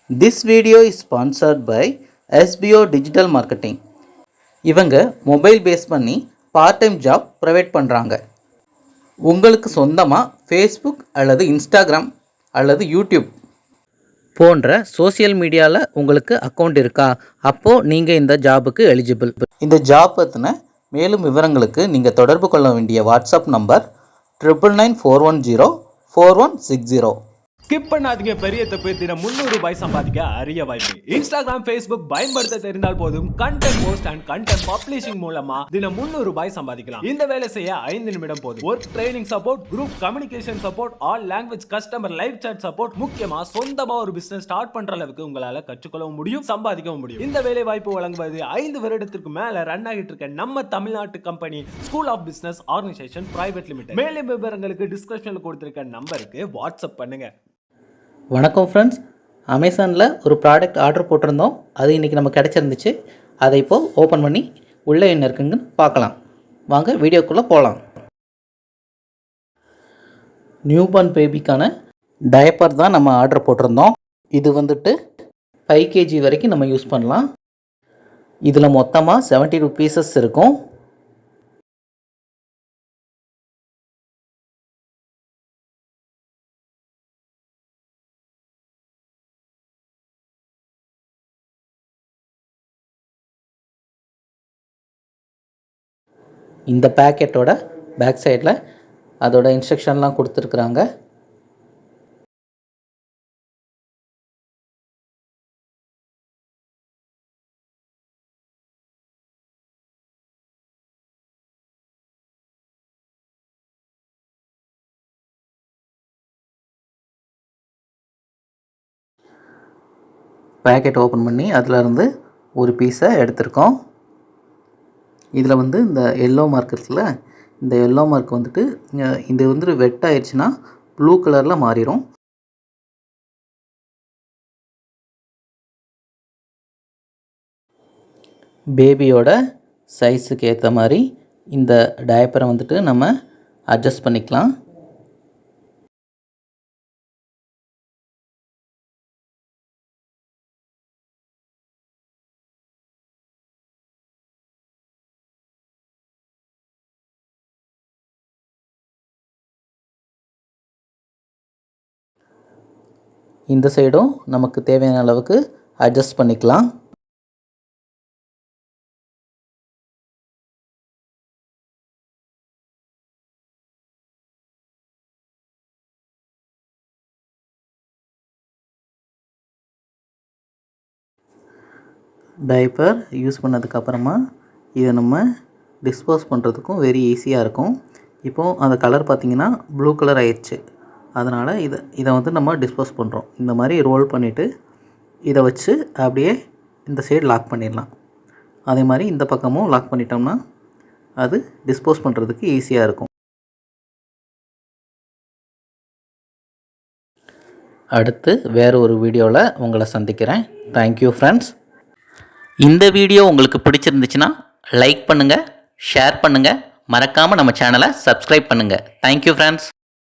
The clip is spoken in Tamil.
This video is sponsored by SBO Digital Marketing. இவங்க மொபைல் பேஸ் பண்ணி பார்ட் டைம் ஜாப் ப்ரொவைட் பண்ணுறாங்க. உங்களுக்கு சொந்தமாக ஃபேஸ்புக் அல்லது இன்ஸ்டாகிராம் அல்லது யூடியூப் போன்ற சோசியல் மீடியாவில் உங்களுக்கு அக்கௌண்ட் இருக்கா? அப்போது நீங்கள் இந்த ஜாபுக்கு எலிஜிபிள். இந்த ஜாப் பற்றின மேலும் விவரங்களுக்கு நீங்கள் தொடர்பு கொள்ள வேண்டிய வாட்ஸ்அப் நம்பர் 9994104160. ஸ்கிப் பண்ணாதீங்க, பெரிய தப்பு. தினம் 300 ரூபாய் சம்பாதிக்க அரிய வாய்ப்பு. இன்ஸ்டாகிராம், ஃபேஸ்புக் பயன்படுத்த தெரிந்தால் போதும். Content post and content publishing மூலமா தினம் 300 ரூபாய் சம்பாதிக்கலாம். இந்த வேலை செய்ய 5 நிமிடம் போதும். Work training support, group communication support, all language customer live chat support, முக்கியமா சொந்தமா ஒரு பிசினஸ் ஸ்டார்ட் பண்ற அளவுக்கு உங்களால கற்றுக்கொள்ளவும் முடியும், சம்பாதிக்கவும் முடியும். இந்த வேலை வாய்ப்பு வழங்குவது 5 வருடத்திற்கு மேல ரன் ஆகிட்டு இருக்க நம்ம தமிழ்நாட்டு company school of business organisation private limited. மேலும் விவரங்களுக்கு டிஸ்கிரிப்ஷன்ல கொடுத்திருக்க நம்பருக்கு வாட்ஸ்அப் பண்ணுங்க. வணக்கம் ஃப்ரெண்ட்ஸ், அமேசானில் ஒரு ப்ராடக்ட் ஆர்டர் போட்டிருந்தோம். அது இன்றைக்கி நமக்கு கிடச்சிருந்துச்சு. அதை இப்போது ஓப்பன் பண்ணி உள்ளே என்ன இருக்குங்கன்னு பார்க்கலாம். வாங்க வீடியோக்குள்ளே போகலாம். நியூபார்ன் பேபிக்கான டயப்பர் தான் நம்ம ஆர்டர் போட்டிருந்தோம். இது வந்துட்டு 5 kg வரைக்கும் நம்ம யூஸ் பண்ணலாம். இதில் மொத்தமாக 72 பீசஸ் இருக்கும். இந்த பேக்கெட்டோட பேக் சைடில் அதோட இன்ஸ்ட்ரக்ஷன்லாம் கொடுத்துருக்குறாங்க. பேக்கெட் ஓப்பன் பண்ணி அதிலிருந்து ஒரு பீஸை எடுத்திருக்கோம். இதில் வந்து இந்த எல்லோ மார்க் இருக்குல்ல, இந்த எல்லோ மார்க் வந்துட்டு இது வந்துட்டு வெட் ஆயிடுச்சுன்னா ப்ளூ கலரில் மாறிடும். பேபியோட சைஸுக்கு ஏற்ற மாதிரி இந்த டயப்பரை வந்துட்டு நம்ம அட்ஜஸ்ட் பண்ணிக்கலாம். இந்த சைடும் நமக்கு தேவையான அளவுக்கு அட்ஜஸ்ட் பண்ணிக்கலாம். டைப்பர் யூஸ் பண்ணதுக்கப்புறமா இதை நம்ம டிஸ்போஸ் பண்ணுறதுக்கும் வெரி ஈஸியாக இருக்கும். இப்போது அந்த கலர் பார்த்திங்கன்னா ப்ளூ கலர் ஆயிடுச்சு. அதனால் இதை வந்து நம்ம டிஸ்போஸ் பண்ணுறோம். இந்த மாதிரி ரோல் பண்ணிவிட்டு இதை வச்சு அப்படியே இந்த சைடு லாக் பண்ணிடலாம். அதே மாதிரி இந்த பக்கமும் லாக் பண்ணிட்டோம்னா அது டிஸ்போஸ் பண்ணுறதுக்கு ஈஸியாக இருக்கும். அடுத்து வேறு ஒரு வீடியோவில் உங்களை சந்திக்கிறேன். Thank you friends. இந்த வீடியோ உங்களுக்கு பிடிச்சிருந்துச்சுன்னா லைக் பண்ணுங்கள், ஷேர் பண்ணுங்கள், மறக்காமல் நம்ம சேனலை சப்ஸ்கிரைப் பண்ணுங்கள். Thank you friends.